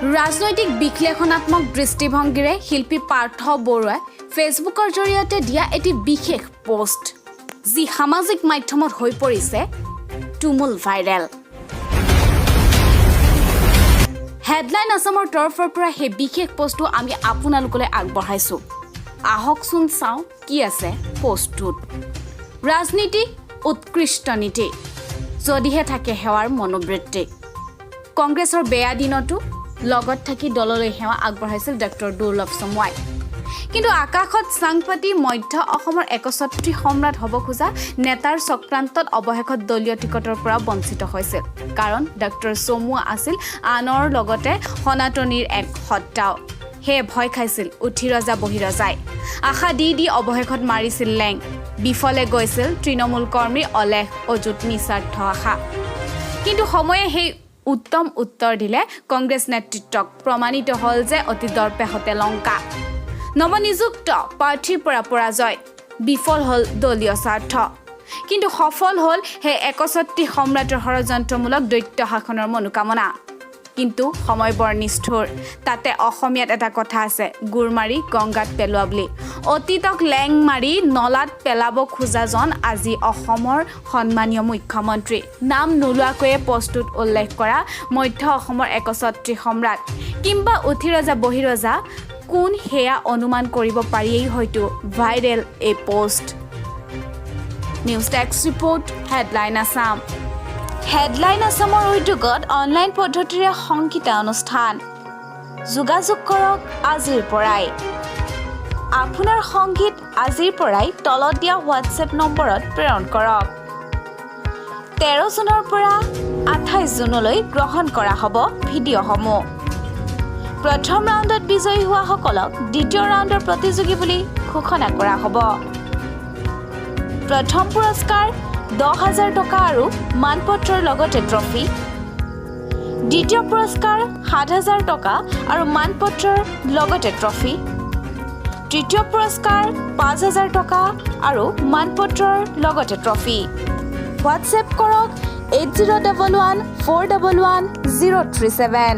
ৰাজনৈতিক বিশ্লেষণাত্মক দৃষ্টিভংগীৰে শিল্পী পাৰ্থ বৰুৱাই ফেচবুকৰ জৰিয়তে দিয়া এটি বিশেষ পোষ্ট যি সামাজিক মাধ্যমত হৈ পৰিছে তুমুল ভাইৰেল। হেডলাইন আসামৰ তৰফৰ পৰা সেই বিশেষ পোষ্টটো আমি আপোনালোকলৈ আগবঢ়াইছো। আহকচোন চাওঁ কি আছে পোষ্টটোত। ৰাজনীতি উৎকৃষ্ট নীতি, যদিহে থাকে সেৱাৰ মনোবৃত্তি। কংগ্ৰেছৰ বেয়া দিনতো লগত থাকি দললৈ সেৱা আগবঢ়াইছিল ডক্টৰ দুৰ্লভ চমুৱাই। কিন্তু আকাশত চাং পাতি মধ্য অসমৰ 61 সম্ৰাট হ'ব খোজা নেতাৰ চক্ৰান্তত অৱশেষত দলীয় টিকটৰ পৰা বঞ্চিত হৈছিল। কাৰণ ডক্টৰ চমুৱা আছিল আনৰ লগতে সনাতনীৰ এক সত্তাও। সেয়ে ভয় খাইছিল উঠি ৰজা বহি ৰজাই। আশা দি অৱশেষত মাৰিছিল লেং। বিফলে গৈছিল তৃণমূল কৰ্মীৰ অলেখ অযুত নিস্বাৰ্থ আশা। কিন্তু সময়ে সেই উত্তম উত্তৰ দিলে কংগ্ৰেছ নেতৃত্বক। প্ৰমাণিত হ'ল যে অতি দৰ্পেহতে লংকা। নৱনিযুক্ত প্ৰাৰ্থীৰ পৰা পৰাজয়, বিফল হ'ল দলীয় স্বাৰ্থ। কিন্তু সফল হ'ল সেই 61 সম্ৰাটৰ ষড়যন্ত্ৰমূলক দৈত্য শাসনৰ মনোকামনা। কিন্তু সময় বৰ নিষ্ঠুৰ। তাতে অসমীয়াত এটা কথা আছে, গুৰ মাৰি গংগাত পেলোৱা বুলি। অতীতক লেং মাৰি নলাত পেলাব খোজাজন আজি অসমৰ সন্মানীয় মুখ্যমন্ত্ৰী। নাম নোলোৱাকৈয়ে পোষ্টটোত উল্লেখ কৰা মধ্য অসমৰ 61 সম্ৰাট কিংবা উঠি ৰজা বহি ৰজা কোন সেয়া অনুমান কৰিব পাৰিয়েই হয়তো ভাইৰেল এই post. News desk report, headline Assam. Headline আসামৰ উদ্যোগত অনলাইন পদ্ধতিৰে সংগীতা অনুষ্ঠান। যোগাযোগ কৰক আজিৰ পৰাই। আপোনাৰ সংগীত আজিৰ পৰাই তলত দিয়া হোৱাটছএপ নম্বৰত প্ৰেৰণ কৰক। 13 জুনৰ পৰা 28 জুনলৈ গ্ৰহণ কৰা হ'ব ভিডিঅ'সমূহ। প্ৰথম ৰাউণ্ডত বিজয়ী হোৱাসকলক দ্বিতীয় ৰাউণ্ডৰ প্ৰতিযোগী বুলি ঘোষণা কৰা হ'ব। প্ৰথম পুৰস্কাৰ 10,000 টকা আৰু মানপত্ৰৰ লগতে ট্ৰফি। দ্বিতীয় পুৰস্কাৰ 7,000 টকা আৰু মানপত্ৰৰ লগতে ট্ৰফি। তৃতীয় পুৰস্কাৰ 5,000 টকা আৰু মানপত্ৰৰ লগতে ট্ৰফি। হোৱাটছএপ কৰক 8011411037।